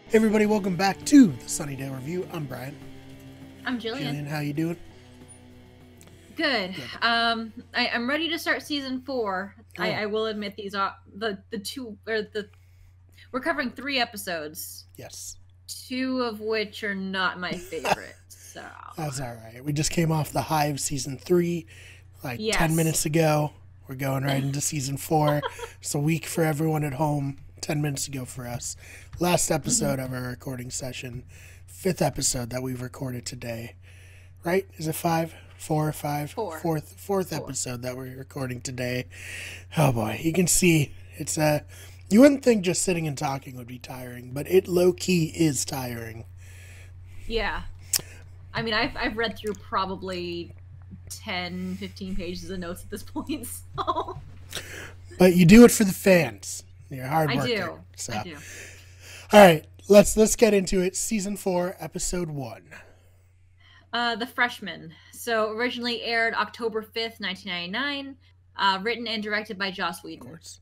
Hey everybody, welcome back to the Sunnydale Review. I'm Brian. I'm Jillian. Jillian, how you doing? Good. Good. I'm ready to start season 4. Oh, I will admit these are the two or the we're covering 3 episodes, yes. 2 of which are not my favorite. So That's all right. We just came off the Hive season 3 like 10 yes, minutes ago. We're going right into season 4. It's a week for everyone at home, 10 minutes ago for us. Last episode of our recording session, 5th episode that we've recorded today. Right? Is it 5? 4 or 5? 4. Fourth 4. episode that we're recording today. Oh boy, you can see it's you wouldn't think just sitting and talking would be tiring, but it low-key is tiring. Yeah. I mean, I've read through probably 10, 15 pages of notes at this point. So But you do it for the fans. You're a hard I worker. do. So. I do. All right, let's get into it. Season 4, episode 1. The Freshman. So originally aired October 5th, 1999. Written and directed by Joss Of Whedon. course.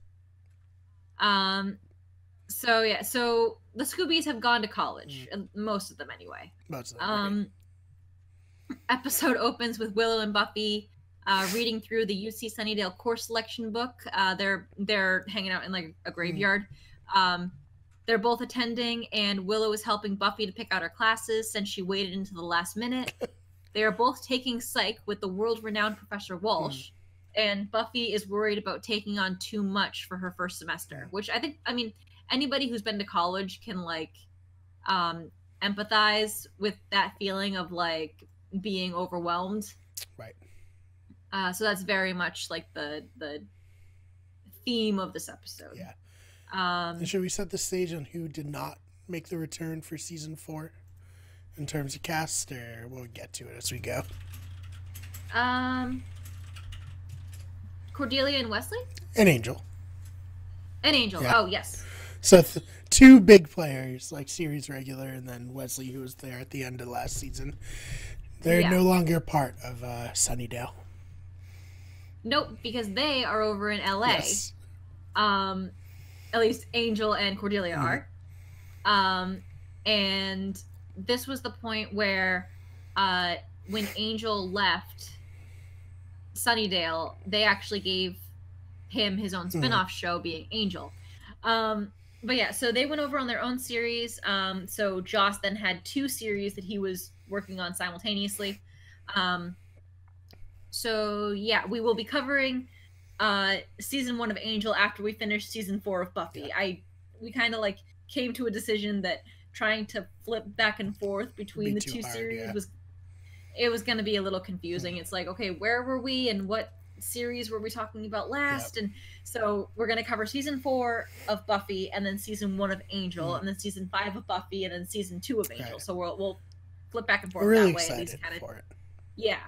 So the Scoobies have gone to college, most of them anyway. Most of them. Episode opens with Willow and Buffy reading through the UC Sunnydale course selection book. They're hanging out in like a graveyard. They're both attending, and Willow is helping Buffy to pick out her classes since she waited until the last minute. They are both taking psych with the world-renowned Professor Walsh, and Buffy is worried about taking on too much for her first semester, which I mean, anybody who's been to college can like empathize with that feeling of like being overwhelmed. Right. So that's very much like the theme of this episode. Yeah. And should we set the stage on who did not make the return for season 4 in terms of cast, or we'll get to it as we go? Cordelia and Wesley? And Angel. And Angel. Yeah. Oh, yes. So 2 big players, like series regular, and then Wesley, who was there at the end of last season. They're no longer part of Sunnydale. Nope, because they are over in LA. Yes. At least Angel and Cordelia are. And this was the point where when Angel left Sunnydale, they actually gave him his own spin-off show, being Angel. But yeah, so they went over on their own series. So Joss then had 2 series that he was working on simultaneously. So yeah, we will be covering season 1 of Angel after we finish season 4 of Buffy. Yeah. We kind of like came to a decision that trying to flip back and forth between the 2 series was going to be a little confusing. It's like, okay, where were we and what series were we talking about last? And so we're going to cover season 4 of Buffy, and then season 1 of Angel, and then season 5 of Buffy, and then season 2 of Angel. So we'll flip back and forth. We're really that way, excited at least kind of, for it. Yeah.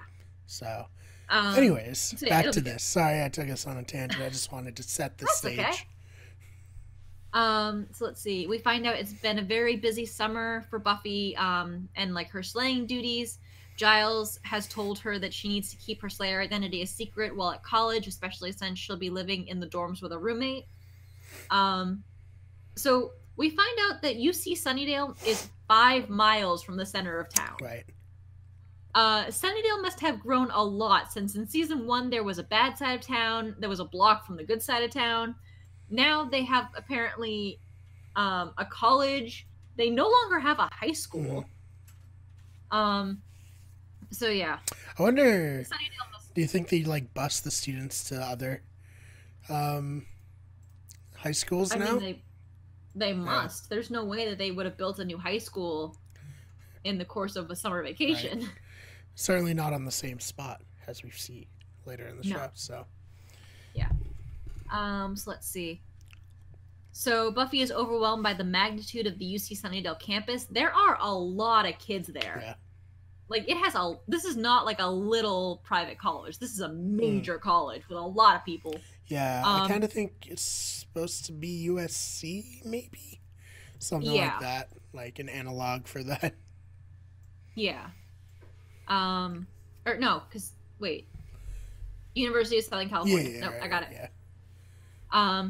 So, anyways, so yeah, back to this. Sorry I took us on a tangent. I just wanted to set the stage. Okay. So let's see. We find out it's been a very busy summer for Buffy, and like her slaying duties. Giles has told her that she needs to keep her Slayer identity a secret while at college, especially since she'll be living in the dorms with a roommate. So we find out that UC Sunnydale is 5 miles from the center of town. Right. Sunnydale must have grown a lot, since in season 1 there was a bad side of town, there was a block from the good side of town. Now they have apparently a college. They no longer have a high school. So yeah. I wonder, do you think they like bus the students to other high schools now? I mean, they must. Yeah. There's no way that they would have built a new high school in the course of a summer vacation. Right. Certainly not on the same spot as we see later in the show. So yeah. So let's see. So Buffy is overwhelmed by the magnitude of the UC Sunnydale campus. There are a lot of kids there. Yeah. Like this is not like a little private college. This is a major college with a lot of people. Yeah, I kind of think it's supposed to be USC, maybe? Something like that. Like an analog for that. Yeah. Or no, because, wait. University of Southern California. Yeah, no, right, I got it. Yeah.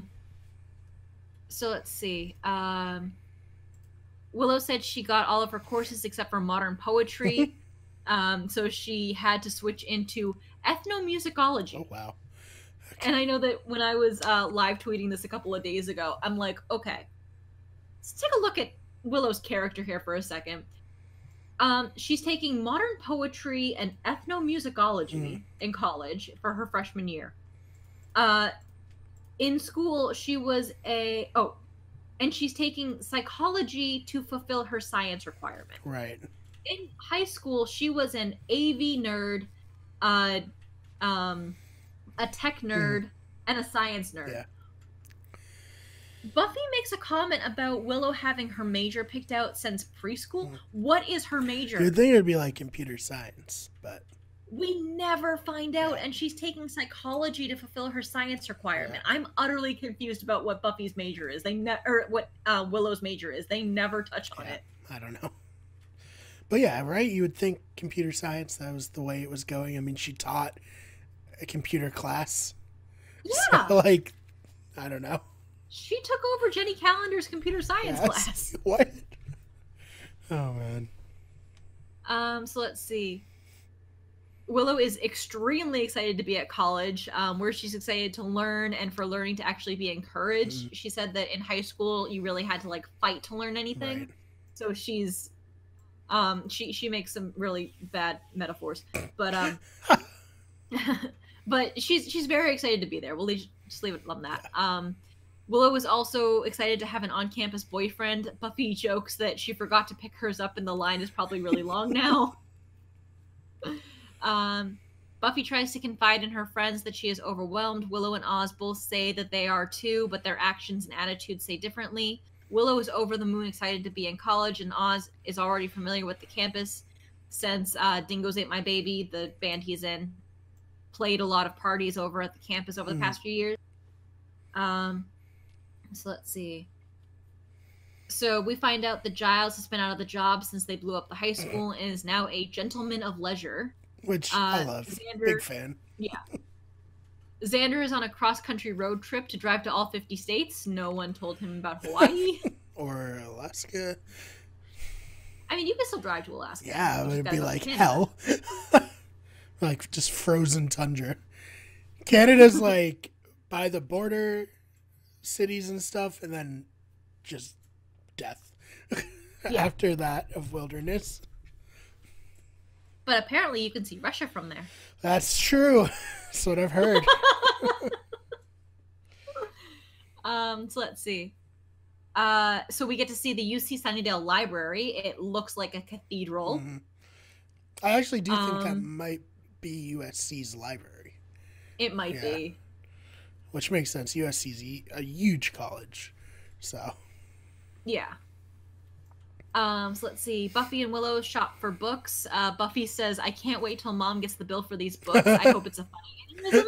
So let's see. Willow said she got all of her courses except for modern poetry. So she had to switch into ethnomusicology. Oh, wow. And I know that when I was live tweeting this a couple of days ago, I'm like, okay, let's take a look at Willow's character here for a second. She's taking modern poetry and ethnomusicology in college for her freshman year. In school, she was and she's taking psychology to fulfill her science requirement. Right. In high school, she was an AV nerd, a tech nerd, and a science nerd. Yeah. Buffy makes a comment about Willow having her major picked out since preschool. What is her major? You'd think it would be like computer science, but we never find out, and she's taking psychology to fulfill her science requirement. Yeah. I'm utterly confused about what Buffy's major is. What Willow's major is. They never touch on it. I don't know. But yeah, right? You would think computer science, that was the way it was going. I mean, she taught a computer class. Yeah. So, like, I don't know. She took over Jenny Callender's computer science class. What? Oh, man. So let's see. Willow is extremely excited to be at college, where she's excited to learn and for learning to actually be encouraged. She said that in high school, you really had to, like, fight to learn anything. Right. So she's... she makes some really bad metaphors, but but she's very excited to be there. We'll just leave it on that. Willow was also excited to have an on-campus boyfriend. Buffy jokes that she forgot to pick hers up and the line is probably really long now. Buffy tries to confide in her friends that she is overwhelmed. Willow and Oz both say that they are too, but their actions and attitudes say differently. Willow is over the moon excited to be in college, and Oz is already familiar with the campus since Dingoes Ate My Baby, the band he's in, played a lot of parties over at the campus over the past few years. So let's see. So we find out that Giles has been out of the job since they blew up the high school and is now a gentleman of leisure. Which I love. Xander, big fan. Yeah. Xander is on a cross-country road trip to drive to all 50 states. No one told him about Hawaii. Or Alaska. I mean, you can still drive to Alaska. Yeah, it would be like hell. Like, just frozen tundra. Canada's, like, by the border cities and stuff, and then just death after that of wilderness. But apparently you can see Russia from there. That's true. That's what I've heard. So let's see. So we get to see the UC Sunnydale Library. It looks like a cathedral. Mm-hmm. I actually do think that might be USC's library. It might be. Which makes sense. USC's a huge college. So. Yeah. So let's see. Buffy and Willow shop for books. Buffy says, I can't wait till Mom gets the bill for these books. I hope it's a funny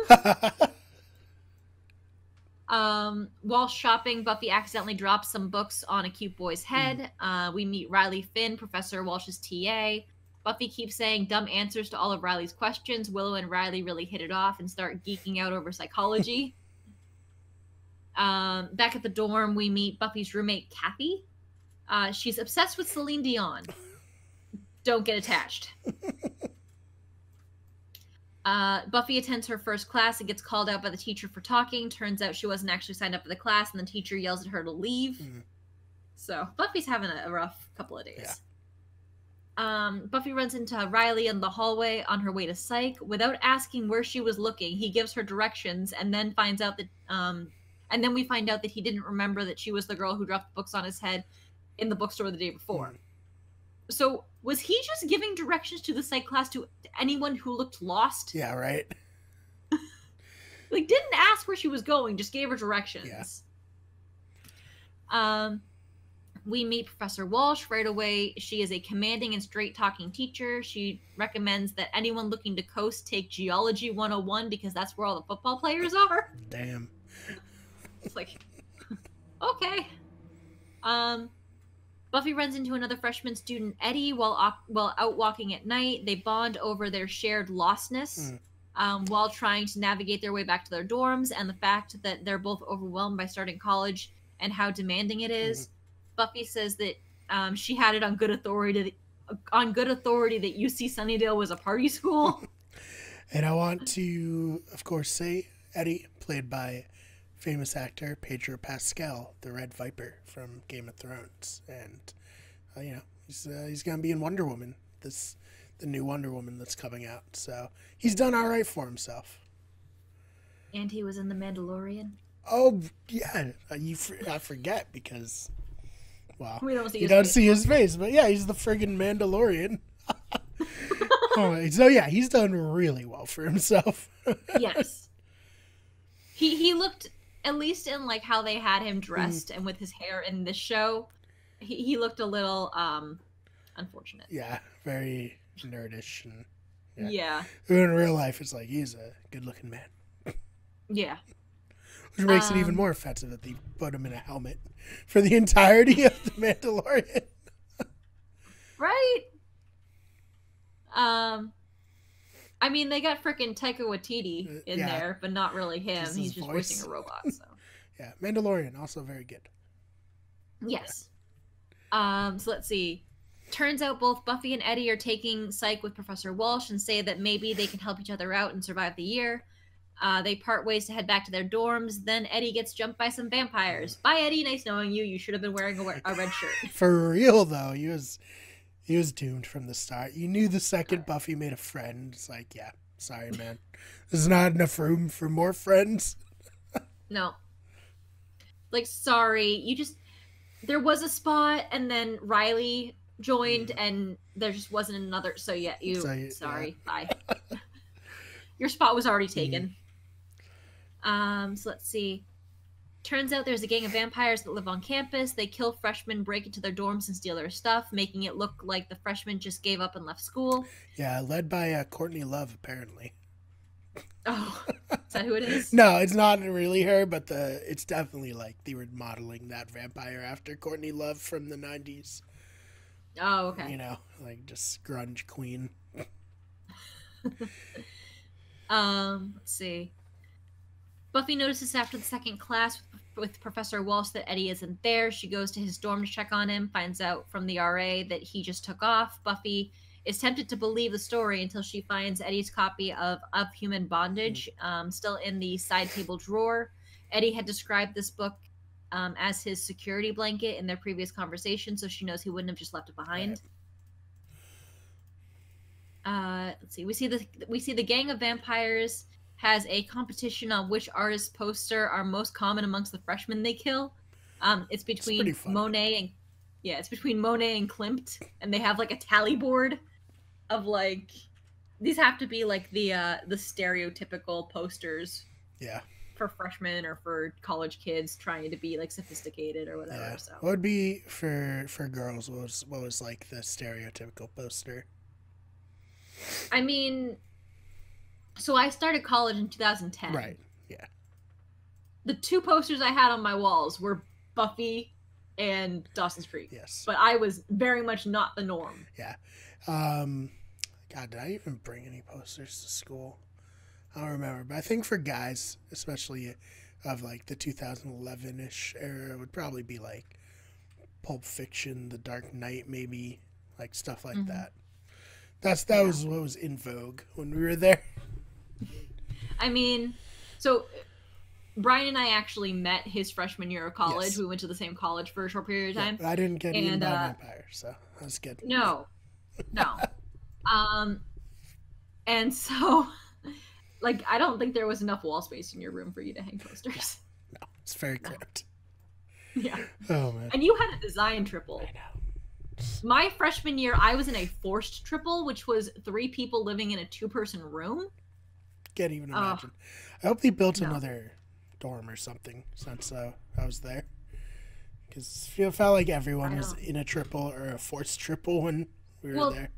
aneurysm. While shopping, Buffy accidentally drops some books on a cute boy's head. We meet Riley Finn, Professor Walsh's TA. Buffy keeps saying dumb answers to all of Riley's questions. Willow and Riley really hit it off and start geeking out over psychology. Back at the dorm, we meet Buffy's roommate, Kathy. She's obsessed with Celine Dion. Don't get attached. Buffy attends her first class and gets called out by the teacher for talking. Turns out she wasn't actually signed up for the class, and the teacher yells at her to leave. So Buffy's having a rough couple of days. Buffy runs into Riley in the hallway on her way to psych. Without asking where she was looking, he gives her directions and then finds out that and then we find out that he didn't remember that she was the girl who dropped the books on his head in the bookstore the day before. So was he just giving directions to the psych class to anyone who looked lost? Yeah, right. Like, didn't ask where she was going, just gave her directions. Yeah. We meet Professor Walsh right away. She is a commanding and straight-talking teacher. She recommends that anyone looking to coast take Geology 101 because that's where all the football players are. Damn. It's like, okay. Buffy runs into another freshman student, Eddie, while out walking at night. They bond over their shared lostness while trying to navigate their way back to their dorms and the fact that they're both overwhelmed by starting college and how demanding it is. Buffy says that She had it on good authority that UC Sunnydale was a party school. And I want to, of course, say Eddie, played by famous actor Pedro Pascal, the Red Viper from Game of Thrones, and he's gonna be in Wonder Woman, the new Wonder Woman that's coming out. So he's done all right for himself. And he was in The Mandalorian. Oh yeah, I forget because, well, We don't see you his don't face. see his face, but yeah, he's the friggin' Mandalorian. Oh, so yeah, he's done really well for himself. Yes. He looked, at least in like how they had him dressed and with his hair in this show, he looked a little unfortunate. Yeah, very nerdish and Yeah. in real life it's like he's a good looking man. Yeah. Which makes it even more offensive that they put him in a helmet for the entirety of the Mandalorian. Right? I mean, they got frickin' Taika Waititi in there, but not really him. He's just voicing a robot, so. Yeah, Mandalorian, also very good. Yes. So let's see. Turns out both Buffy and Eddie are taking psych with Professor Walsh and say that maybe they can help each other out and survive the year. They part ways to head back to their dorms. Then Eddie gets jumped by some vampires. Bye, Eddie. Nice knowing you. You should have been wearing a red shirt. For real, though, he was doomed from the start. You knew the second Buffy made a friend. It's like, yeah, sorry, man. There's not enough room for more friends. No. Like, sorry. There was a spot, and then Riley joined, and there just wasn't another. So, yeah, sorry. Yeah. Bye. Your spot was already taken. So let's see. Turns out there's a gang of vampires that live on campus. They kill freshmen, break into their dorms, and steal their stuff, making it look like the freshmen just gave up and left school. Yeah, led by Courtney Love, apparently. Oh, is that who it is? No, it's not really her, but it's definitely like they were modeling that vampire after Courtney Love from the 90s. Oh, okay. You know, like just grunge queen. Let's see. Buffy notices after the second class with Professor Walsh that Eddie isn't there. She goes to his dorm to check on him, finds out from the RA that he just took off. Buffy is tempted to believe the story until she finds Eddie's copy of Human Bondage still in the side table drawer. Eddie had described this book as his security blanket in their previous conversation, so she knows he wouldn't have just left it behind. Right. Let's see. We see the gang of vampires has a competition on which artist's poster are most common amongst the freshmen they kill. It's between Monet and Klimt, and they have like a tally board of like these have to be like the stereotypical posters. Yeah. For freshmen or for college kids trying to be like sophisticated or whatever. Yeah. So what would be for girls? What was like the stereotypical poster? I mean, so I started college in 2010. Right. Yeah. The two posters I had on my walls were Buffy and Dawson's Creek. Yes. But I was very much not the norm. Yeah. God, did I even bring any posters to school? I don't remember. But I think for guys, especially of like the 2011-ish era, it would probably be like Pulp Fiction, The Dark Knight, maybe, like stuff like that. That was what was in vogue when we were there. I mean, so Brian and I actually met his freshman year of college. Yes. We went to the same college for a short period of time. I didn't get eaten by a vampire, so that's good. No. And so, like, I don't think there was enough wall space in your room for you to hang posters. No, it's very cramped. Yeah. Oh, man. And you had a design triple. I know. My freshman year, I was in a forced triple, which was 3 people living in a 2-person room. Can't even imagine. I hope they built another dorm or something since I was there. Because it felt like everyone was in a triple or a forced triple when we were there.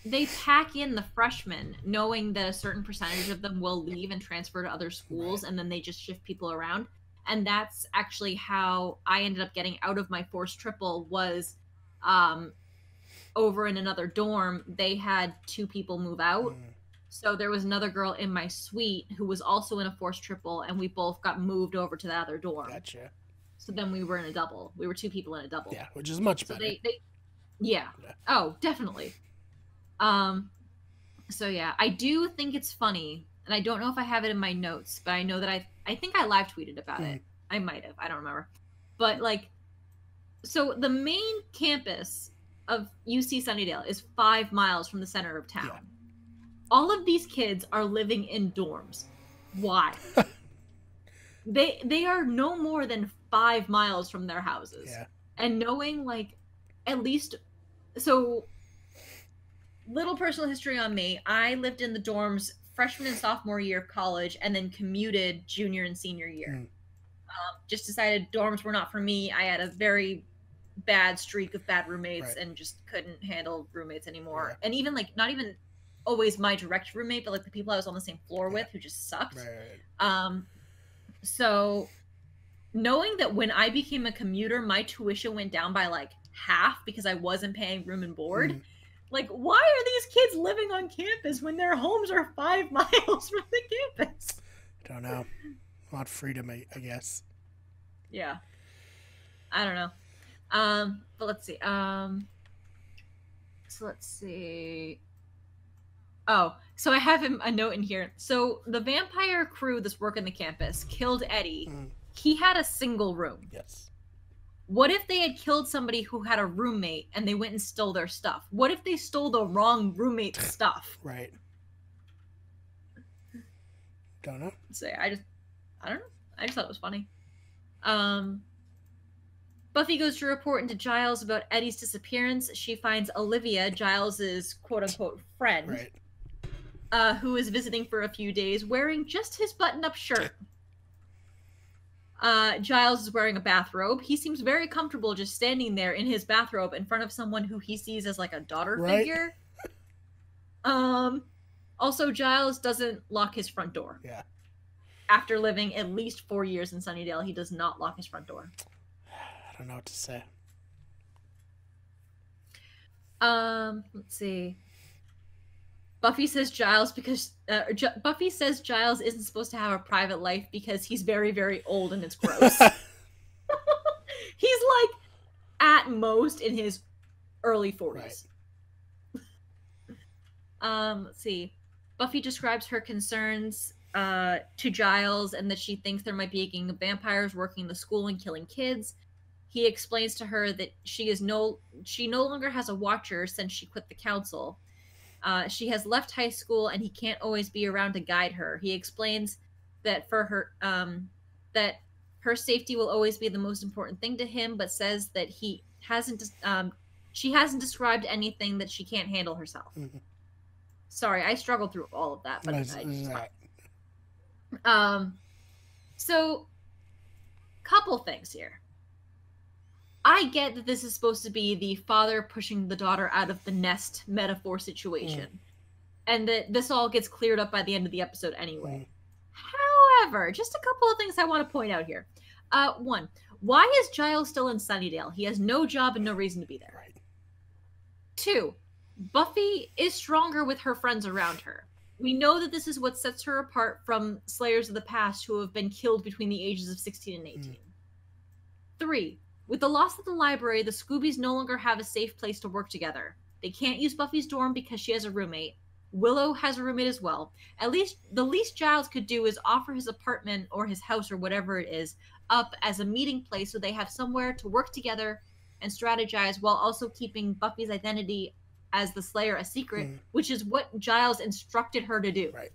They pack in the freshmen knowing that a certain percentage of them will leave and transfer to other schools, and then they just shift people around. And that's actually how I ended up getting out of my forced triple was over in another dorm. They had 2 people move out. So there was another girl in my suite who was also in a forced triple, and we both got moved over to the other dorm. Gotcha. So then we were in a double. We were 2 people in a double. Yeah, which is much better. Yeah. Oh, definitely. So yeah, I do think it's funny, and I don't know if I have it in my notes, but I know that I think I live tweeted about it. I might have. I don't remember. But like, so the main campus of UC Sunnydale is 5 miles from the center of town. Yeah. All of these kids are living in dorms. Why? They are no more than 5 miles from their houses. Yeah. And knowing like at least so little personal history on me. I lived in the dorms freshman and sophomore year of college and then commuted junior and senior year. Just decided dorms were not for me. I had a very bad streak of bad roommates and just couldn't handle roommates anymore. Yeah. And even like not even always my direct roommate, but like the people I was on the same floor with who just sucked. So knowing that when I became a commuter, my tuition went down by like half because I wasn't paying room and board. Like, why are these kids living on campus when their homes are 5 miles from the campus? I don't know. A lot of freedom, I guess. Yeah. I don't know. But let's see. So let's see. Oh, so I have a note in here. So the vampire crew that's working the campus killed Eddie. He had a single room. Yes. What if they had killed somebody who had a roommate and they went and stole their stuff? What if they stole the wrong roommate's stuff? Right. Don't know. So I don't know. I just thought it was funny. Buffy goes to report into Giles about Eddie's disappearance. She finds Olivia, Giles's quote-unquote friend, who is visiting for a few days, wearing just his button-up shirt. Giles is wearing a bathrobe. He seems very comfortable just standing there in his bathrobe in front of someone who he sees as like a daughter figure. Also, Giles doesn't lock his front door. Yeah. After living at least 4 years in Sunnydale, he does not lock his front door. I don't know what to say. Let's see. Buffy says Giles isn't supposed to have a private life because he's very, very old and it's gross. He's like at most in his early 40s. Let's see. Buffy describes her concerns to Giles and that she thinks there might be a gang of vampires working the school and killing kids. He explains to her that she no longer has a watcher since she quit the council. She has left high school and he can't always be around to guide her. He explains that for her that her safety will always be the most important thing to him, but says that she hasn't described anything that she can't handle herself. Sorry, I struggled through all of that, but so couple things here. I get that this is supposed to be the father pushing the daughter out of the nest metaphor situation, and that this all gets cleared up by the end of the episode anyway. However, just a couple of things I want to point out here. One, why is Giles still in Sunnydale? He has no job and no reason to be there. Right. 2, Buffy is stronger with her friends around her. We know that this is what sets her apart from Slayers of the past who have been killed between the ages of 16 and 18. 3, with the loss of the library, the Scoobies no longer have a safe place to work together. They can't use Buffy's dorm because she has a roommate. Willow has a roommate as well. At least the least Giles could do is offer his apartment or his house or whatever it is up as a meeting place so they have somewhere to work together and strategize while also keeping Buffy's identity as the Slayer a secret, which is what Giles instructed her to do. Right.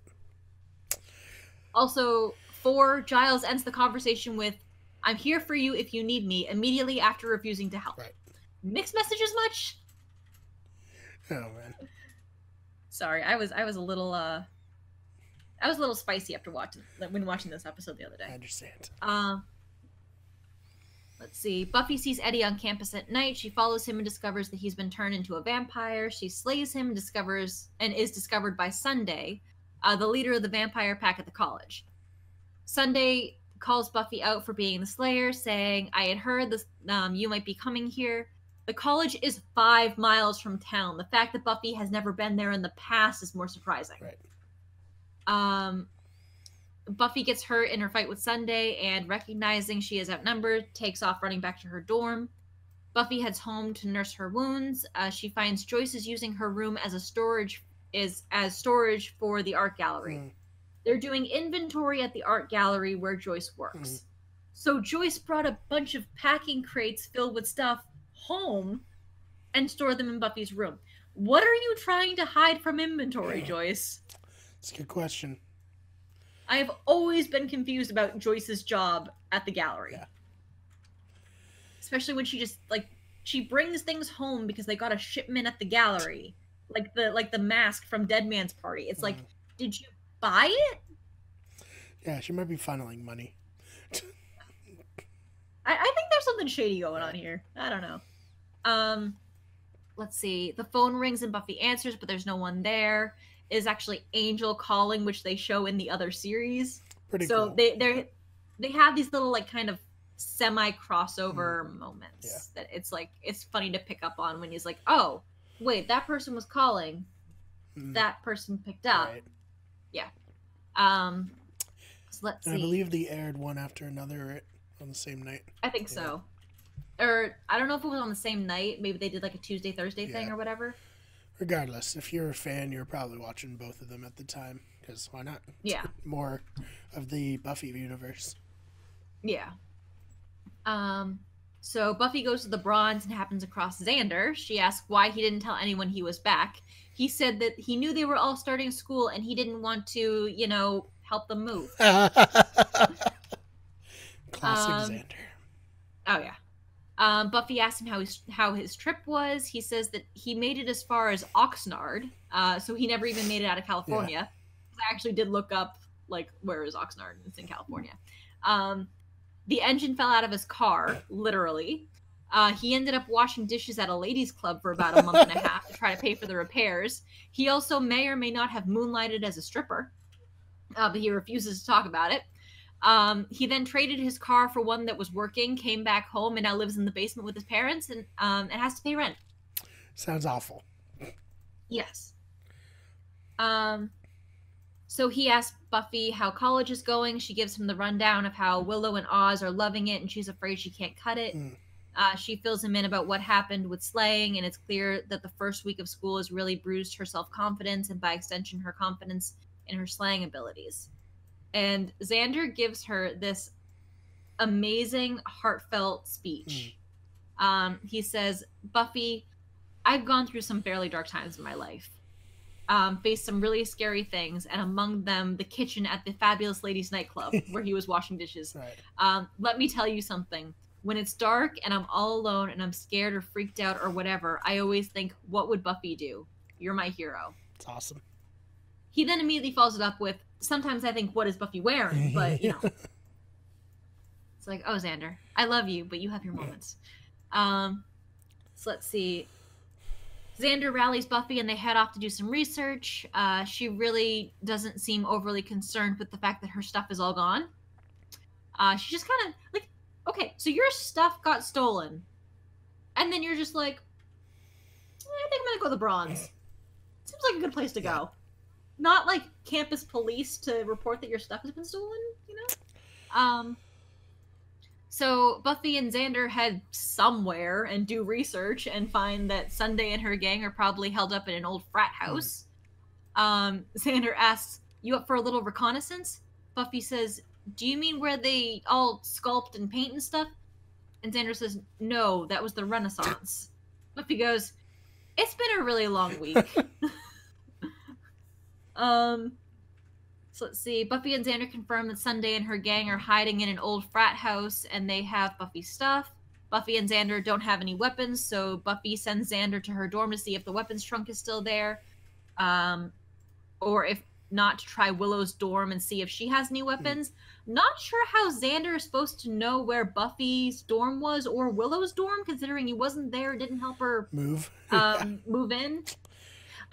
Also, 4, Giles ends the conversation with, "I'm here for you if you need me," immediately after refusing to help. Right. Mixed messages much? Oh man. Sorry, I was a little spicy after watching this episode the other day. I understand. Let's see. Buffy sees Eddie on campus at night. She follows him and discovers that he's been turned into a vampire. She slays him and is discovered by Sunday, the leader of the vampire pack at the college. Sunday calls Buffy out for being the Slayer, saying, "I had heard this. You might be coming here." The college is 5 miles from town. The fact that Buffy has never been there in the past is more surprising. Right. Buffy gets hurt in her fight with Sunday, and recognizing she is outnumbered, takes off running back to her dorm. Buffy heads home to nurse her wounds. She finds Joyce is using her room as storage for the art gallery. They're doing inventory at the art gallery where Joyce works. So Joyce brought a bunch of packing crates filled with stuff home and stored them in Buffy's room. What are you trying to hide from inventory, Joyce? It's a good question. I have always been confused about Joyce's job at the gallery. Yeah. Especially when she brings things home because they got a shipment at the gallery. Like the mask from Dead Man's Party. It's like, did you buy it? Yeah, she might be funneling money. I think there's something shady going on here. I don't know. Let's see. The phone rings and Buffy answers, but there's no one there. It is actually Angel calling, which they show in the other series. Pretty so cool. they have these little like kind of semi crossover moments that it's funny to pick up on when he's like, oh wait, that person was calling, that person picked up. Right. Yeah. So let's see. I believe they aired one after another on the same night. I think so. Or I don't know if it was on the same night. Maybe they did like a Tuesday, Thursday thing or whatever. Regardless, if you're a fan, you're probably watching both of them at the time. Because why not? Yeah. More of the Buffy universe. Yeah. So Buffy goes to the Bronze and happens across Xander. She asks why he didn't tell anyone he was back. He said that he knew they were all starting school and he didn't want to, help them move. Classic Xander. Oh, yeah. Buffy asked him how his trip was. He says that he made it as far as Oxnard, so he never even made it out of California. Yeah. I actually did look up, where is Oxnard? It's in California. The engine fell out of his car, literally. He ended up washing dishes at a ladies' club for about a month and a half to try to pay for the repairs. He also may or may not have moonlighted as a stripper, but he refuses to talk about it. He then traded his car for one that was working, came back home, and now lives in the basement with his parents and has to pay rent. Sounds awful. Yes. So he asks Buffy how college is going. She gives him the rundown of how Willow and Oz are loving it, and she's afraid she can't cut it. She fills him in about what happened with slaying, and it's clear that the first week of school has really bruised her self-confidence and, by extension, her confidence in her slaying abilities. And Xander gives her this amazing, heartfelt speech. He says, Buffy, I've gone through some fairly dark times in my life. Faced some really scary things, and among them, the kitchen at the Fabulous Ladies nightclub, where he was washing dishes. Right. Let me tell you something. When it's dark and I'm all alone and I'm scared or freaked out or whatever, I always think, what would Buffy do? You're my hero. It's awesome. He then immediately follows it up with, sometimes I think, what is Buffy wearing? But, It's like, oh, Xander, I love you, but you have your moments. So let's see. Xander rallies Buffy and they head off to do some research. She really doesn't seem overly concerned with the fact that her stuff is all gone. She just kind of, okay, so your stuff got stolen. And then you're just like, I think I'm going to go to the Bronze. Seems like a good place to go. Not like campus police to report that your stuff has been stolen, So Buffy and Xander head somewhere and do research and find that Sunday and her gang are probably held up in an old frat house. Xander asks, you up for a little reconnaissance? Buffy says, do you mean where they all sculpt and paint and stuff? And Xander says, no, that was the Renaissance. Buffy goes, it's been a really long week. So let's see. Buffy and Xander confirm that Sunday and her gang are hiding in an old frat house and they have Buffy's stuff. Buffy and Xander don't have any weapons, so Buffy sends Xander to her dorm to see if the weapons trunk is still there. Or if not, to try Willow's dorm and see if she has any weapons. Not sure how Xander is supposed to know where Buffy's dorm was or Willow's dorm, considering he wasn't there, didn't help her move in.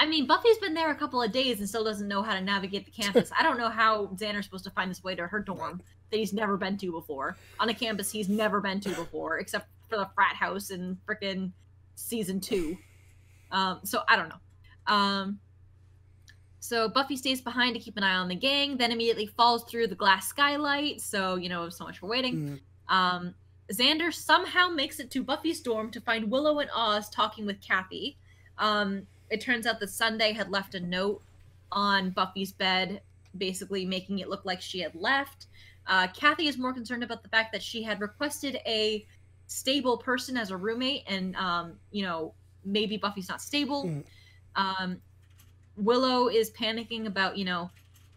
I mean, Buffy's been there a couple of days and still doesn't know how to navigate the campus. I don't know how Xander's supposed to find his way to her dorm that he's never been to before. On a campus he's never been to before, except for the frat house in frickin' season 2. So I don't know. So Buffy stays behind to keep an eye on the gang, then immediately falls through the glass skylight. So, so much for waiting. Xander somehow makes it to Buffy's dorm to find Willow and Oz talking with Kathy. It turns out that Sunday had left a note on Buffy's bed, basically making it look like she had left. Kathy is more concerned about the fact that she had requested a stable person as a roommate, and maybe Buffy's not stable. Willow is panicking about,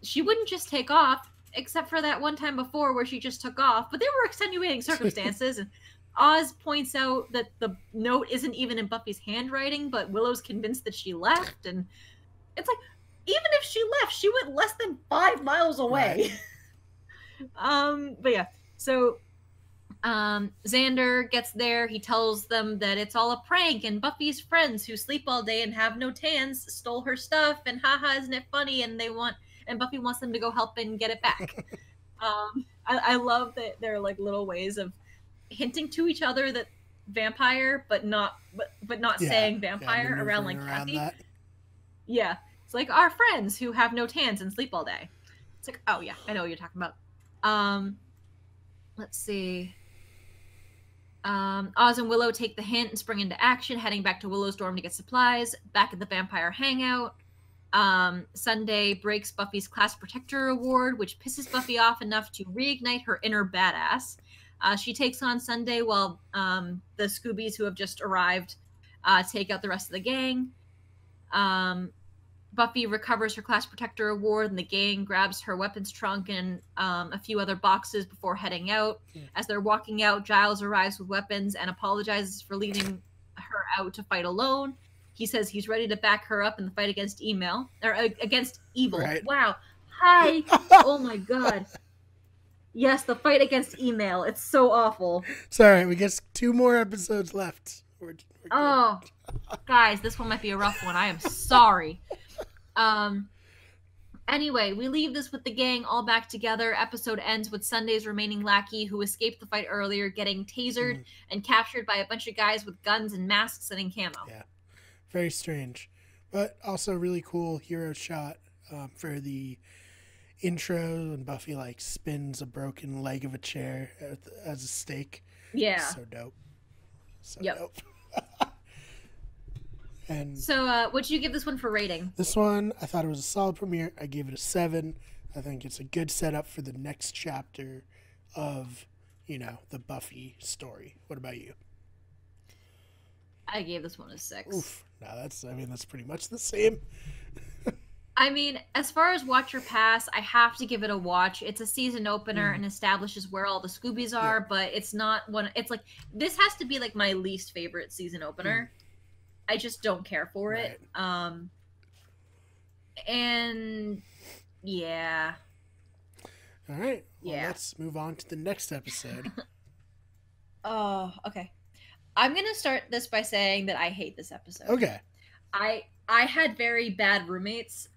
she wouldn't just take off, except for that one time before where she just took off, but there were extenuating circumstances. And Oz points out that the note isn't even in Buffy's handwriting, but Willow's convinced that she left. And it's like, even if she left, she went less than 5 miles away. Right. But yeah, so Xander gets there. He tells them that it's all a prank, and Buffy's friends who sleep all day and have no tans stole her stuff, and haha, isn't it funny? And Buffy wants them to go help and get it back. I love that there are like little ways of hinting to each other that vampire, but not saying vampire around like Kathy. That. Yeah, it's like our friends who have no tans and sleep all day. It's like, oh yeah, I know what you're talking about. Let's see. Oz and Willow take the hint and spring into action, heading back to Willow's dorm to get supplies. Back at the vampire hangout, Sunday breaks Buffy's class protector award, which pisses Buffy off enough to reignite her inner badass. She takes on Sunday while the Scoobies who have just arrived take out the rest of the gang. Buffy recovers her class protector award, and the gang grabs her weapons trunk and a few other boxes before heading out. As they're walking out, Giles arrives with weapons and apologizes for leaving her out to fight alone. He says he's ready to back her up in the fight against against evil. Right. Wow. Hi. Oh my god. Yes, the fight against email. It's so awful. Sorry, we got 2 more episodes left. We're oh, guys, this one might be a rough one. I am sorry. Anyway, we leave this with the gang all back together. Episode ends with Sunday's remaining lackey, who escaped the fight earlier, getting tasered and captured by a bunch of guys with guns and masks and in camo. Yeah, very strange, but also really cool hero shot for the intro, and Buffy like spins a broken leg of a chair as a stake. Yeah, so dope. So dope. And so, what'd you give this one for rating? This one, I thought it was a solid premiere. I gave it a 7. I think it's a good setup for the next chapter of, the Buffy story. What about you? I gave this one a 6. Oof. No, that's pretty much the same. I mean, as far as Watch or Pass, I have to give it a watch. It's a season opener and establishes where all the Scoobies are, but it's not one. It's like, this has to be like my least favorite season opener. I just don't care for it. And yeah. All right. Well, let's move on to the next episode. Oh, okay. I'm going to start this by saying that I hate this episode. Okay. I had very bad roommates,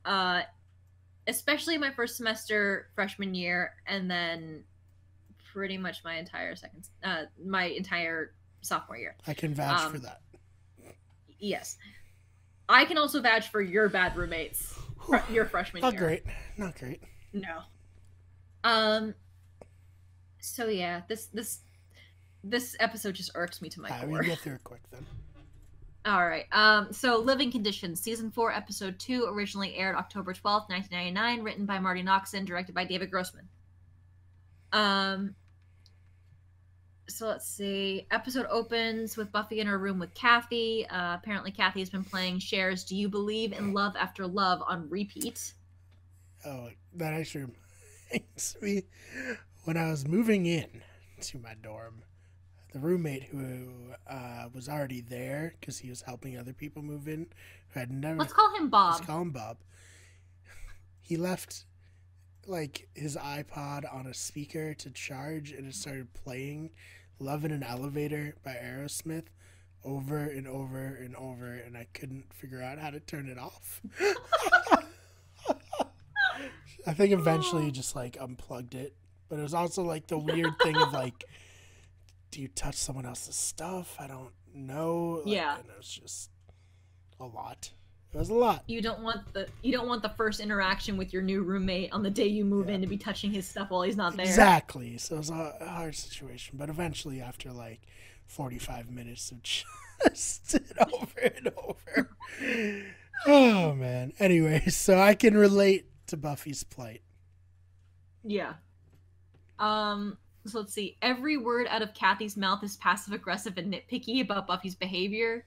especially my first semester freshman year, and then pretty much my entire sophomore year. I can vouch for that. Yes. I can also vouch for your bad roommates your freshman year. Not great. No. So yeah, this episode just irks me to my core. We'll get through it quick then. All right. So Living Conditions, season 4, episode 2, originally aired October 12th, 1999, written by Marty Noxon, directed by David Grossman. So let's see. Episode opens with Buffy in her room with Kathy. Apparently Kathy has been playing Cher's Do You Believe in Love After Love on repeat. Oh, that actually reminds me. When I was moving in to my dorm, the roommate who was already there because he was helping other people move in, who had never... Let's call him Bob. Let's call him Bob. He left like his iPod on a speaker to charge, and it started playing Love in an Elevator by Aerosmith over and over and over, and I couldn't figure out how to turn it off. I think eventually he just like unplugged it, but it was also like the weird thing of like, do you touch someone else's stuff? I don't know. And it was just a lot. It was a lot. You don't want the first interaction with your new roommate on the day you move in to be touching his stuff while he's not there. Exactly. So it was a hard situation. But eventually, after like 45 minutes of just over and over. Oh, man. Anyway, so I can relate to Buffy's plight. Yeah. So let's see. Every word out of Kathy's mouth is passive-aggressive and nitpicky about Buffy's behavior.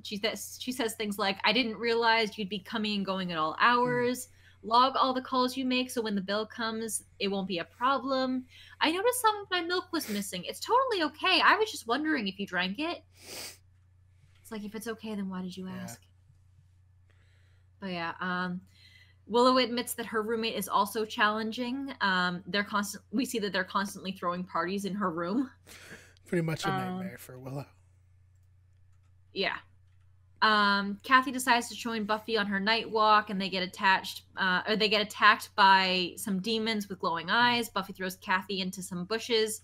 She says things like, I didn't realize you'd be coming and going at all hours. Log all the calls you make so when the bill comes, it won't be a problem. I noticed some of my milk was missing. It's totally okay. I was just wondering if you drank it. It's like, if it's okay, then why did you ask? But yeah, Willow admits that her roommate is also challenging. We see that they're constantly throwing parties in her room. Pretty much a nightmare for Willow. Yeah. Kathy decides to join Buffy on her night walk, and they get attacked by some demons with glowing eyes. Buffy throws Kathy into some bushes,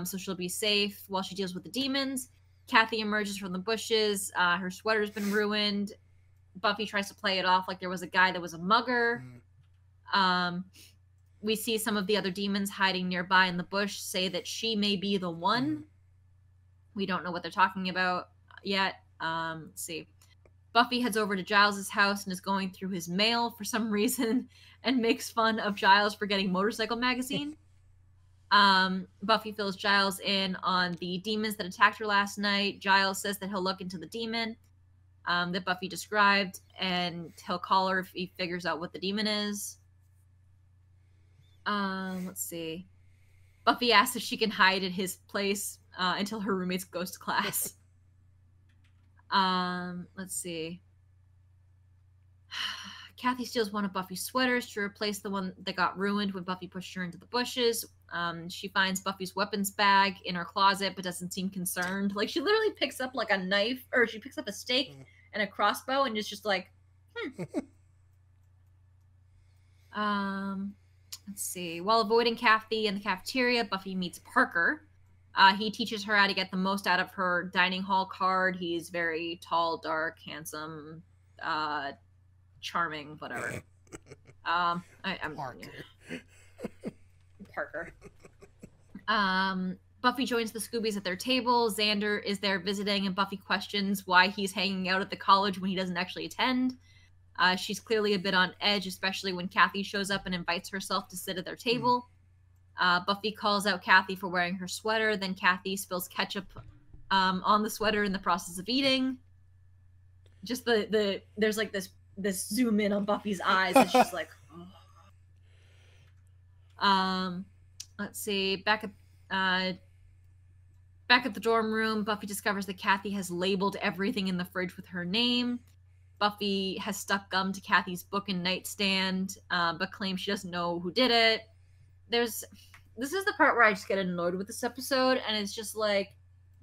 so she'll be safe while she deals with the demons. Kathy emerges from the bushes. Her sweater's been ruined. Buffy tries to play it off like there was a guy that was a mugger. We see some of the other demons hiding nearby in the bush say that she may be the one. We don't know what they're talking about yet. Let's see. Buffy heads over to Giles's house and is going through his mail for some reason and makes fun of Giles for getting Motorcycle Magazine. Buffy fills Giles in on the demons that attacked her last night. Giles says that he'll look into the demon that Buffy described, and he'll call her if he figures out what the demon is. Let's see. Buffy asks if she can hide at his place until her roommates goes to class. Let's see. Kathy steals one of Buffy's sweaters to replace the one that got ruined when Buffy pushed her into the bushes. She finds Buffy's weapons bag in her closet, but doesn't seem concerned. Like, she literally picks up like a knife, or she picks up a stake and a crossbow and is just like, Let's see. While avoiding Kathy in the cafeteria, Buffy meets Parker. He teaches her how to get the most out of her dining hall card. He's very tall, dark, handsome, charming, whatever. I'm Parker. Parker. Buffy joins the Scoobies at their table. Xander is there visiting, and Buffy questions why he's hanging out at the college when he doesn't actually attend. She's clearly a bit on edge, especially when Kathy shows up and invites herself to sit at their table. Buffy calls out Kathy for wearing her sweater. Then Kathy spills ketchup on the sweater in the process of eating. Just there's like this zoom in on Buffy's eyes, and she's like, oh. Let's see. Back at the dorm room, Buffy discovers that Kathy has labeled everything in the fridge with her name. Buffy has stuck gum to Kathy's book and nightstand, but claims she doesn't know who did it. This is the part where I just get annoyed with this episode, and it's just like,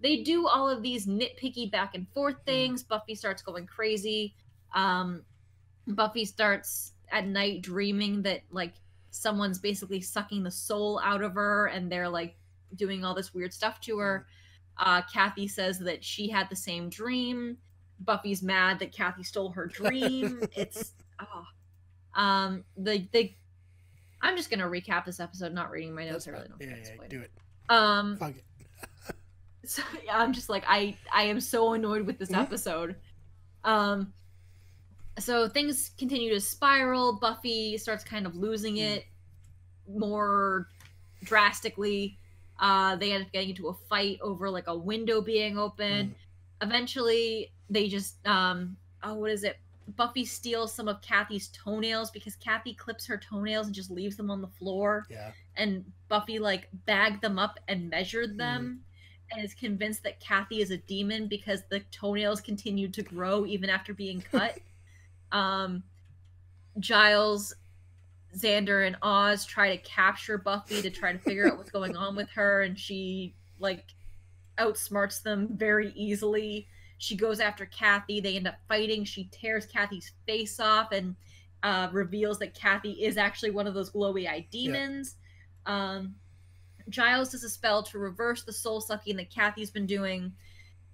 they do all of these nitpicky back and forth things. Buffy starts going crazy. Buffy starts at night dreaming that, like, someone's basically sucking the soul out of her, and they're, like, doing all this weird stuff to her. Kathy says that she had the same dream. Buffy's mad that Kathy stole her dream. It's I'm just gonna recap this episode, not reading my notes. I really don't think that's the do it. Fuck it. So yeah, I'm just like, I am so annoyed with this episode. So things continue to spiral. Buffy starts kind of losing it more drastically. They end up getting into a fight over like a window being open. Eventually, they just what is it? Buffy steals some of Kathy's toenails because Kathy clips her toenails and just leaves them on the floor. Yeah. And Buffy like bagged them up and measured them, and is convinced that Kathy is a demon because the toenails continued to grow even after being cut. Giles, Xander, and Oz try to capture Buffy to try to figure out what's going on with her, and she like outsmarts them very easily. She goes after Kathy. They end up fighting. She tears Kathy's face off and reveals that Kathy is actually one of those glowy-eyed demons. Giles does a spell to reverse the soul sucking that Kathy's been doing.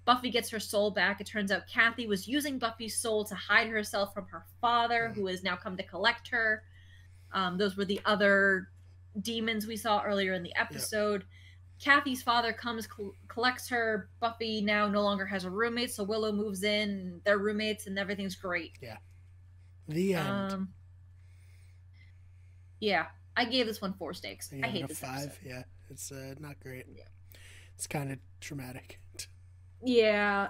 Buffy gets her soul back. It turns out Kathy was using Buffy's soul to hide herself from her father, who has now come to collect her. Those were the other demons we saw earlier in the episode. Yep. Kathy's father comes, collects her. Buffy now no longer has a roommate, so Willow moves in. They're roommates, and everything's great. Yeah. The end. Yeah, I gave this one 4 stakes. I hate this 5. Episode. Yeah, it's not great. Yeah. It's kind of traumatic. Yeah,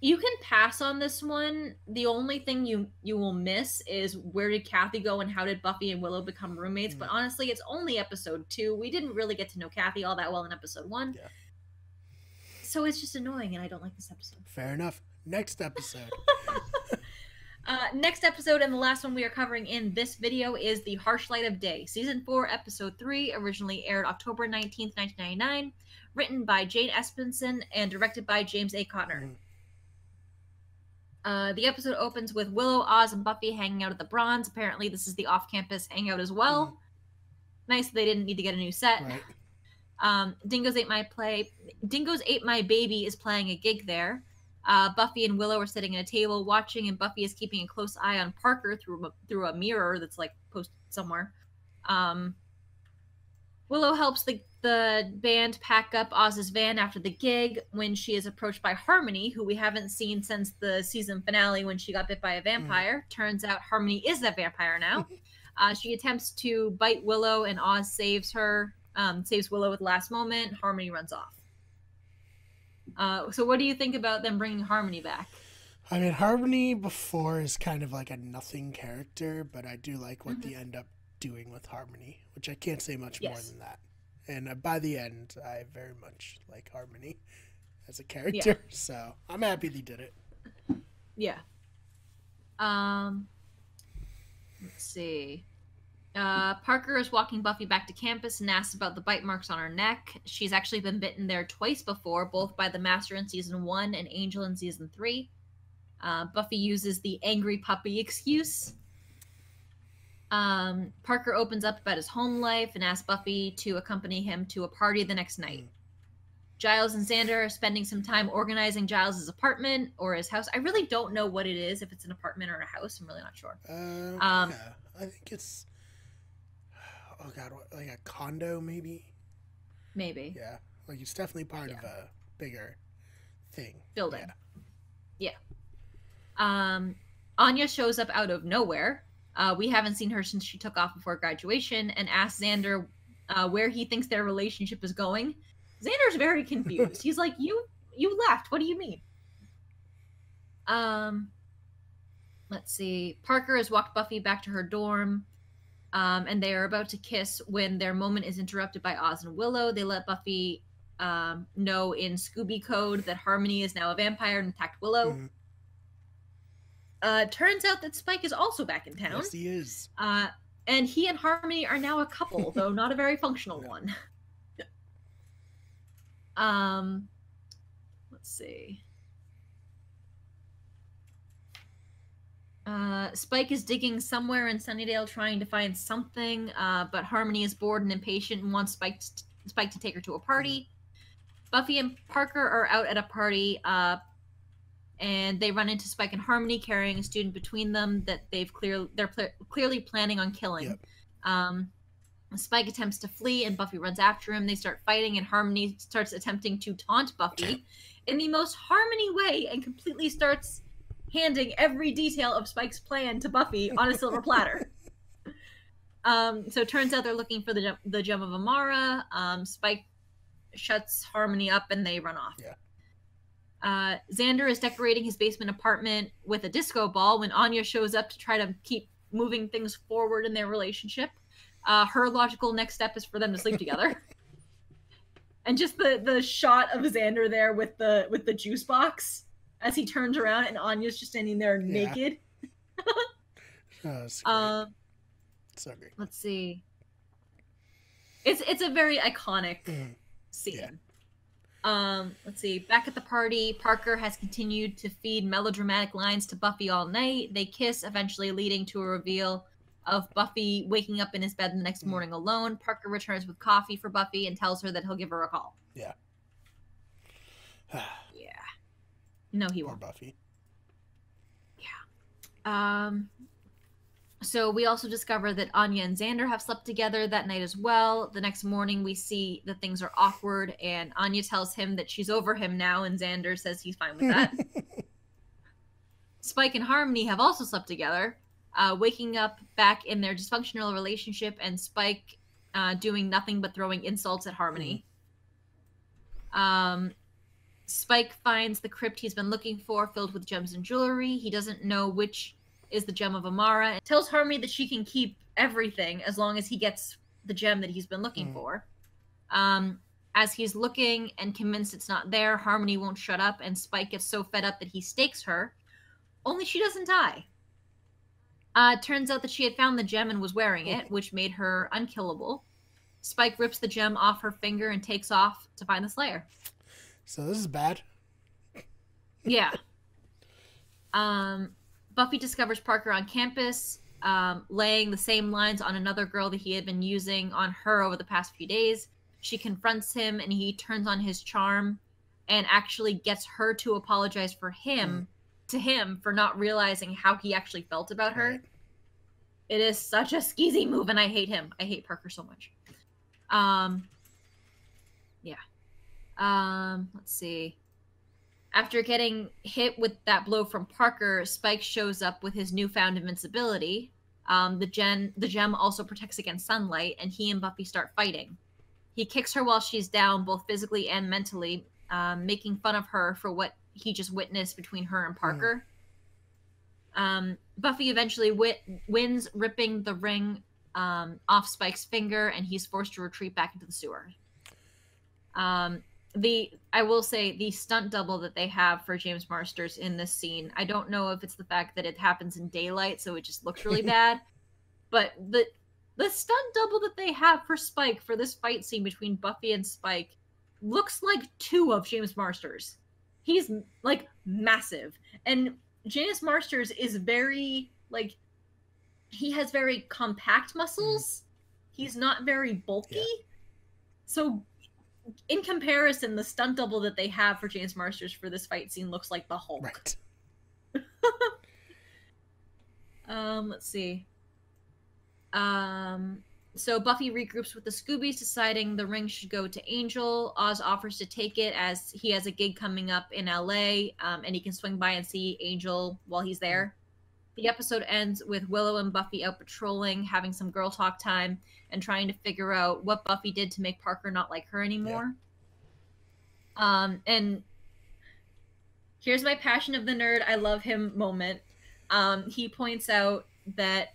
you can pass on this one. The only thing you will miss is where did Kathy go and how did Buffy and Willow become roommates. But honestly, it's only episode 2. We didn't really get to know Kathy all that well in episode 1. Yeah. So it's just annoying, and I don't like this episode. Fair enough. Next episode. Next episode, and the last one we are covering in this video, is The Harsh Light of Day. Season 4, Episode 3, originally aired October 19th, 1999. Written by Jane Espenson and directed by James A. Cotner. The episode opens with Willow, Oz, and Buffy hanging out at the Bronze. Apparently, this is the off-campus hangout as well. Nice, they didn't need to get a new set. Right. Dingoes Ate My Baby is playing a gig there. Buffy and Willow are sitting at a table watching, and Buffy is keeping a close eye on Parker through a mirror that's like posted somewhere. Willow helps the band pack up Oz's van after the gig when she is approached by Harmony, who we haven't seen since the season finale when she got bit by a vampire. Turns out Harmony is a vampire now. She attempts to bite Willow, and Oz saves her, saves Willow at the last moment. Harmony runs off. So what do you think about them bringing Harmony back? I mean, Harmony before is kind of like a nothing character, but I do like what they end up doing with Harmony, which I can't say much more than that. And by the end, I very much like Harmony as a character, so I'm happy they did it. Yeah. Let's see. Parker is walking Buffy back to campus and asks about the bite marks on her neck. She's actually been bitten there twice before, both by the Master in Season 1 and Angel in Season 3. Buffy uses the angry puppy excuse. Parker opens up about his home life and asks Buffy to accompany him to a party the next night. Giles and Xander are spending some time organizing Giles' apartment or his house. I really don't know what it is, if it's an apartment or a house. I'm really not sure. Yeah, I think it's... Oh, God, like a condo, maybe? Maybe. Yeah, like it's definitely part of a bigger thing. Building. Yeah. Anya shows up out of nowhere. We haven't seen her since she took off before graduation, and asks Xander where he thinks their relationship is going. Xander's very confused. He's like, you left. What do you mean? Let's see. Parker has walked Buffy back to her dorm, and they are about to kiss when their moment is interrupted by Oz and Willow. They let Buffy know in Scooby code that Harmony is now a vampire and attacked Willow. Turns out that Spike is also back in town. Yes, he is. And he and Harmony are now a couple, though not a very functional one. Let's see. Spike is digging somewhere in Sunnydale trying to find something, but Harmony is bored and impatient and wants Spike to take her to a party. Buffy and Parker are out at a party, and they run into Spike and Harmony carrying a student between them that they're clearly planning on killing. Spike attempts to flee, and Buffy runs after him. They start fighting, and Harmony starts attempting to taunt Buffy in the most Harmony way and completely starts handing every detail of Spike's plan to Buffy on a silver platter. So it turns out they're looking for the gem of Amara. Spike shuts Harmony up, and they run off. Xander is decorating his basement apartment with a disco ball when Anya shows up to try to keep moving things forward in their relationship. Her logical next step is for them to sleep together. And just the shot of Xander there with the juice box as he turns around and Anya's just standing there naked. So great. Let's see. It's a very iconic scene. Let's see. Back at the party, Parker has continued to feed melodramatic lines to Buffy all night. They kiss, eventually leading to a reveal of Buffy waking up in his bed the next morning alone. Parker returns with coffee for Buffy and tells her that he'll give her a call. No, he Poor won't. Buffy. Yeah. So we also discover that Anya and Xander have slept together that night as well. The next morning, we see that things are awkward, and Anya tells him that she's over him now, and Xander says he's fine with that. Spike and Harmony have also slept together, waking up back in their dysfunctional relationship, and Spike doing nothing but throwing insults at Harmony. Spike finds the crypt he's been looking for filled with gems and jewelry. He doesn't know which is the gem of Amara, and tells Harmony that she can keep everything as long as he gets the gem that he's been looking for. As he's looking and convinced it's not there, Harmony won't shut up, and Spike gets so fed up that he stakes her, only she doesn't die. Turns out that she had found the gem and was wearing it, which made her unkillable. Spike rips the gem off her finger and takes off to find the Slayer. So this is bad. Yeah. Buffy discovers Parker on campus, laying the same lines on another girl that he had been using on her over the past few days. She confronts him, and he turns on his charm and actually gets her to apologize for him, to him, for not realizing how he actually felt about her. Right. It is such a skeezy move, and I hate him. I hate Parker so much. Let's see. After getting hit with that blow from Parker, Spike shows up with his newfound invincibility. The gem also protects against sunlight, and he and Buffy start fighting. He kicks her while she's down, both physically and mentally, making fun of her for what he just witnessed between her and Parker. Buffy eventually wins, ripping the ring off Spike's finger, and he's forced to retreat back into the sewer. I will say the stunt double that they have for James Marsters in this scene, I don't know if it's the fact that it happens in daylight, so it just looks really bad, but the stunt double that they have for Spike for this fight scene between Buffy and Spike looks like two of James Marsters. He's like massive, and James Marsters is very like, he has very compact muscles. He's not very bulky. So in comparison, the stunt double that they have for James Marsters for this fight scene looks like the Hulk. Right. Let's see. So Buffy regroups with the Scoobies, deciding the ring should go to Angel. Oz offers to take it as he has a gig coming up in LA, and he can swing by and see Angel while he's there. The episode ends with Willow and Buffy out patrolling, having some girl talk time, and trying to figure out what Buffy did to make Parker not like her anymore. And here's my passion of the nerd, I love him moment. He points out that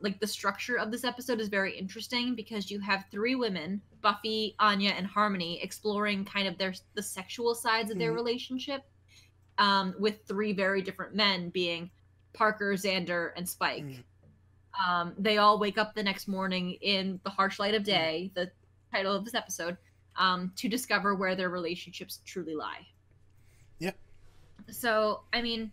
like the structure of this episode is very interesting because you have three women, Buffy, Anya, and Harmony, exploring kind of the sexual sides of their relationship, with three very different men being Parker, Xander, and Spike. They all wake up the next morning in the harsh light of day, the title of this episode, to discover where their relationships truly lie. Yeah. So, I mean,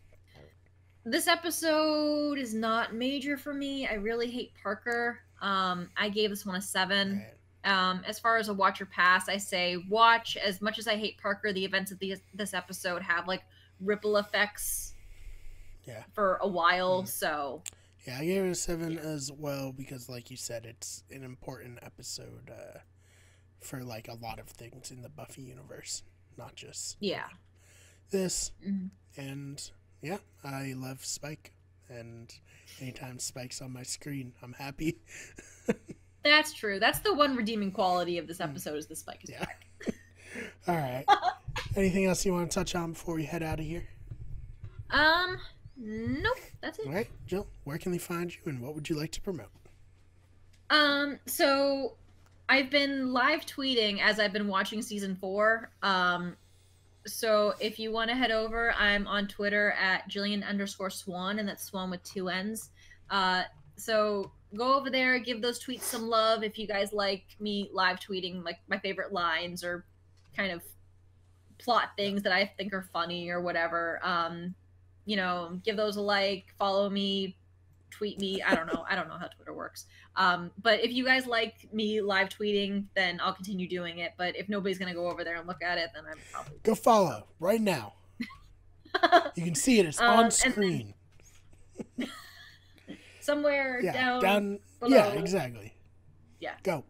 this episode is not major for me. I really hate Parker. I gave this one a 7. Right. As far as a watch or pass, I say watch. As much as I hate Parker, the events of this episode have like ripple effects for a while. So yeah, I gave it a 7 as well because, like you said, it's an important episode for like a lot of things in the Buffy universe, not just this. And yeah, I love Spike, and anytime Spike's on my screen, I'm happy. That's true. That's the one redeeming quality of this episode is the Spike. Yeah. All right. Anything else you want to touch on before we head out of here? Nope. That's it. All right, Jill, where can they find you, and what would you like to promote? So I've been live tweeting as I've been watching season 4. So if you want to head over, I'm on Twitter at Jillian_Swan, and that's Swan with 2 N's. So go over there, give those tweets some love if you guys like me live tweeting like my favorite lines or kind of plot things that I think are funny or whatever. You know, give those a like, follow me, tweet me. I don't know how Twitter works. But if you guys like me live tweeting, then I'll continue doing it. But if nobody's gonna go over there and look at it, then I'm probably go follow right now. You can see it. It's on screen. Somewhere down below. Yeah, exactly. Yeah. Go.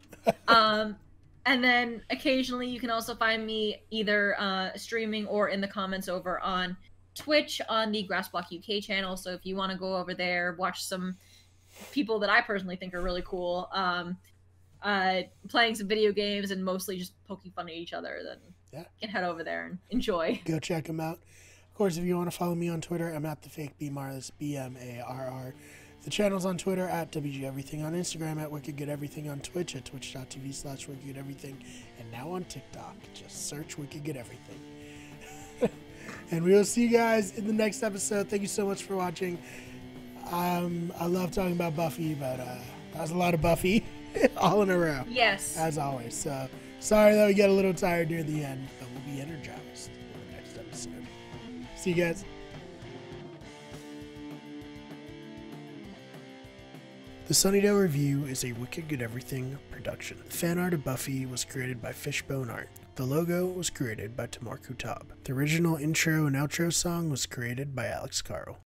And then occasionally you can also find me either streaming or in the comments over on Twitch on the Grassblock UK channel. So if you want to go over there, watch some people that I personally think are really cool, playing some video games and mostly just poking fun at each other, then you can head over there and enjoy. Go check them out. Of course, if you want to follow me on Twitter, I'm at the fake BMAR. That's BMARR. The channel's on Twitter at WGEverything, on Instagram at WickedGoodEverything, on Twitch at twitch.tv/WickedGoodEverything, and now on TikTok. Just search WickedGoodEverything. And we will see you guys in the next episode. Thank you so much for watching. I love talking about Buffy, but that was a lot of Buffy all in a row. Yes. As always. So sorry that we get a little tired near the end, but we'll be energized in the next episode. See you guys. The Sunnydale Review is a Wicked Good Everything production. The fan art of Buffy was created by Fishbone Art. The logo was created by Tamar Kutab. The original intro and outro song was created by Alex Carl.